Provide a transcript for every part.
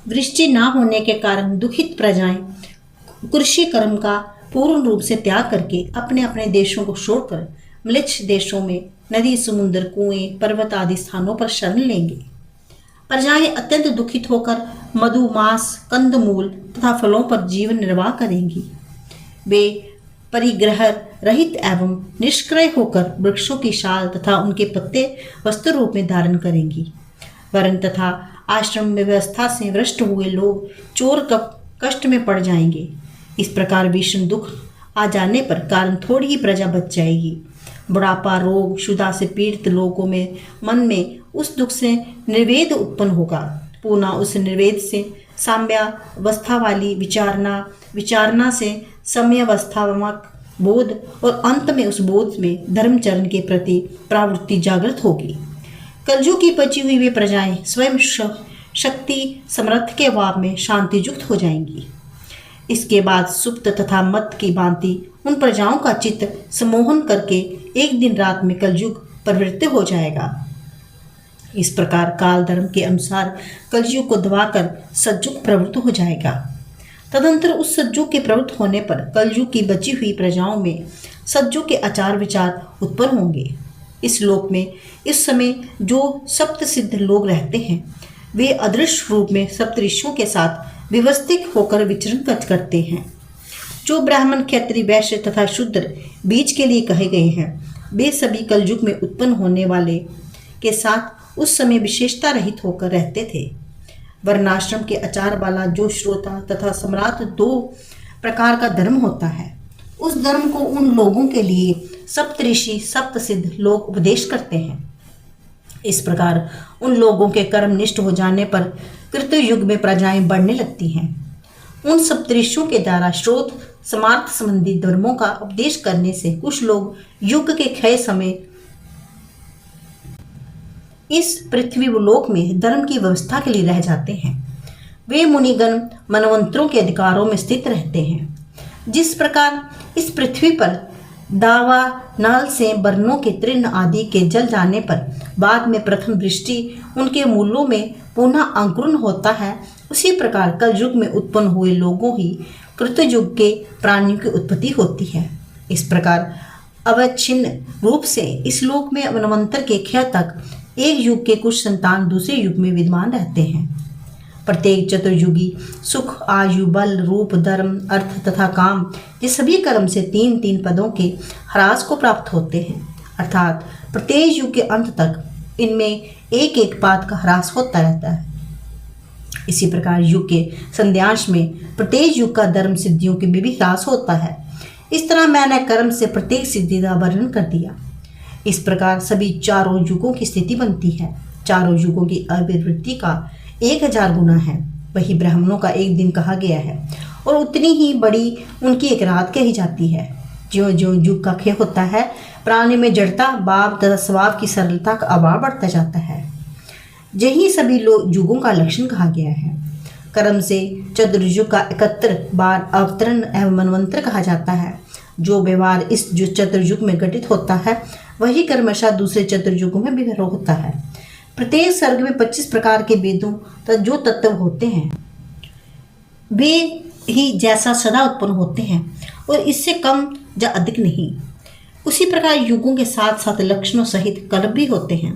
वृष्टि न होने के कारण दुखित प्रजाएं कृषि कर्म का पूर्ण रूप से त्याग करके अपने अपने देशों को छोड़कर म्लेच्छ देशों में नदी, समुद्र, कुएं, पर्वत आदि स्थानों पर शरण लेंगे। प्रजाएं अत्यंत दुखित होकर मधु, मांस, कंदमूल तथा फलों पर जीवन निर्वाह करेंगी। वे परिग्रह रहित एवं निष्क्रिय होकर वृक्षों की शाल तथा उनके पत्ते वस्त्र रूप में धारण करेंगी। वर्ण तथा आश्रम में व्यवस्था से भ्रष्ट हुए लोग चोर कष्ट में पड़ जाएंगे। इस प्रकार भीषण दुख आ जाने पर कारण थोड़ी ही प्रजा बच जाएगी। बुढ़ापा, रोग, क्षुधा से पीड़ित लोगों में मन में उस दुख से निर्वेद उत्पन्न होगा। पुनः उस निर्वेद से साम्यावस्था वाली विचारना से समयावस्थात्मक बोध और अंत में उस बोध में धर्मचरण के प्रति प्रवृत्ति जागृत होगी। कलयुग की बची हुई वे प्रजाएं स्वयं शक्ति समर्थ के भाव में शांतियुक्त हो जाएंगी। इसके बाद सुप्त तथा मत की भांति उन प्रजाओं का चित्त सम्मोहन करके एक दिन रात में कलयुग प्रवृत्त हो जाएगा। इस प्रकार काल धर्म के अनुसार कलयुग को दबाकर सतयुग प्रवृत्त हो जाएगा। तदंतर उस सतयुग के प्रवृत्त होने पर कलयुग की बची हुई प्रजाओं में सतयुग के आचार विचार उत्पन्न होंगे। इस लोक में इस समय जो सप्त सिद्ध लोग रहते हैं वे अदृश्य रूप में सप्तऋषियों के साथ व्यवस्थित होकर विचरण करते हैं। जो ब्राह्मण, क्षत्रिय, वैश्य तथा शूद्र बीज के लिए कहे गए हैं वे सभी कलयुग में उत्पन्न होने वाले के साथ उस समय विशेषता रहित होकर रहते थे। वर्णाश्रम के आचार वाला जो श्रोता तथा सम्राट दो प्रकार का धर्म होता है उस धर्म को उन लोगों के लिए सप्तऋषि सप्त सिद्ध लोग उपदेश करते हैं। इस प्रकार उन लोगों के कर्म निष्ठ हो जाने पर कृतयुग में प्रजाएं बढ़ने लगती हैं। उन सप्तऋषियों के द्वारा श्रोत समार्थ संबंधी धर्मों का उपदेश करने से कुछ लोग युग के क्षय समय इस पृथ्वी लोक में धर्म की व्यवस्था के लिए रह जाते हैं। वे मुनिगण मनवंतरों के अधिकारों में स्थित रहते हैं। जिस प्रकार इस पृथ्वी पर दावा नाल से वर्णों के तृण आदि के जल जाने पर बाद में प्रथम दृष्टि उनके मूलों में पुनः अंकुरण होता है, उसी प्रकार कलयुग में उत्पन्न हुए लोगों ही कृतयुग के प्राणियों की उत्पत्ति होती है। इस प्रकार अवच्छिन्न रूप से इस लोक में मनवंतर के क्षय तक एक युग के कुछ संतान दूसरे युग में विद्यमान रहते हैं। प्रत्येक चतुर्युगी सुख, आयु, बल, रूप, धर्म, अर्थ तथा काम ये सभी कर्म से तीन तीन पदों के ह्रास को प्राप्त होते हैं। अर्थात प्रत्येक युग के अंत तक इनमें एक एक पाद का ह्रास होता रहता है। इसी प्रकार युग के संध्यांश में प्रत्येक युग का धर्म सिद्धियों के भी ह्रास होता है। इस तरह मैंने कर्म से प्रत्येक सिद्धि का वर्णन कर दिया। इस प्रकार सभी चारों युगों की स्थिति बनती है। चारों युगों की आविर्वृत्ति का 1000 गुना है। वही ब्राह्मणों का एक दिन कहा गया है और उतनी ही बड़ी उनकी एक रात कही जाती है। ज्यों ज्यों युग का क्षय होता है प्राणी में जड़ता, भाव तथा स्वभाव की सरलता का अभाव बढ़ता जाता है। यही सभी युगों का लक्षण कहा गया है। कर्म से चतुर्युग का 71 बार अवतरण एवं मनवंतर कहा जाता है। जो व्यवहार इस चतुर्युग में घटित होता है वही कर्मशः दूसरे चतुर्युगों में भी होता है। प्रत्येक सर्ग में 25 प्रकार के वेदों तथा जो तत्व होते हैं वे ही जैसा सदा उत्पन्न होते हैं और इससे कम या अधिक नहीं। उसी प्रकार युगों के साथ साथ लक्षणों सहित कल्प भी होते हैं।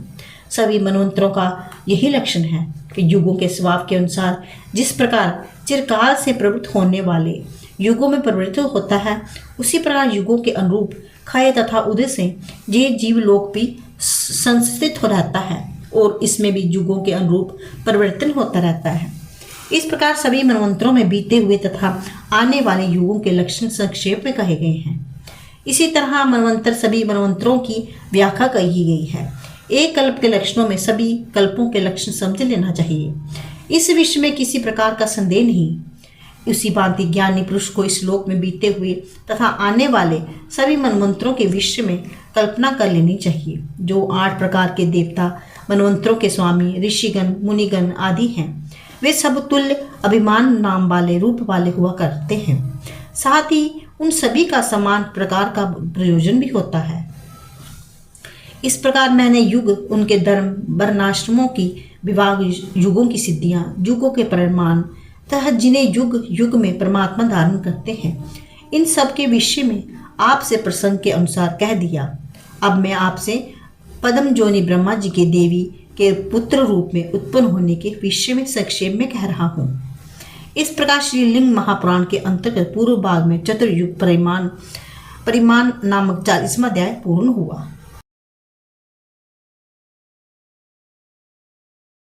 सभी मनवंतरों का यही लक्षण है कि युगों के स्वभाव के अनुसार जिस प्रकार चिरकाल से प्रवृत्त होने वाले युगों में परिवर्तित होता है उसी प्रकार युगों के अनुरूप क्षय तथा उदय से ये जीवलोक भी संस्थित हो रहता है और इसमें भी युगों के अनुरूप परिवर्तन होता रहता है। इस प्रकार सभी मनवंतरों में बीते हुए तथा आने वाले युगों के लक्षण संक्षेप में कहे गए हैं। इसी तरह मनवंतर सभी मनवंतरों की व्याख्या कही गई है। एक कल्प के लक्षणों में सभी कल्पों के लक्षण समझ लेना चाहिए। इस विषय में किसी प्रकार का संदेह नहीं। उसी भांति ज्ञानी पुरुष को इस लोक में बीते हुए तथा आने वाले सभी मनवंतरों के विषय में कल्पना कर लेनी चाहिए। जो 8 प्रकार के देवता मनवंतरों के स्वामी ऋषिगण, मुनिगण आदि हैं वे सब तुल्य अभिमान नाम वाले रूप वाले हुआ करते हैं। साथ ही उन सभी का समान प्रकार का प्रयोजन भी होता है। इस प्रकार मैंने युग, उनके धर्म, वर्णाश्रमों की विभाग, युगों की सिद्धियां, युगों के परिमाण तथा जिन्हें युग युग में परमात्मा धारण करते हैं, इन सब के विषय में आपसे प्रसंग के अनुसार कह दिया। अब मैं आपसे पद्म जोनि ब्रह्मा जी के देवी के पुत्र रूप में उत्पन्न होने के विषय में संक्षेप में कह रहा हूँ। इस प्रकार श्री लिंग महापुराण के अंतर्गत पूर्व भाग में चतुर्युग परिमाण नामक 40वां अध्याय पूर्ण हुआ।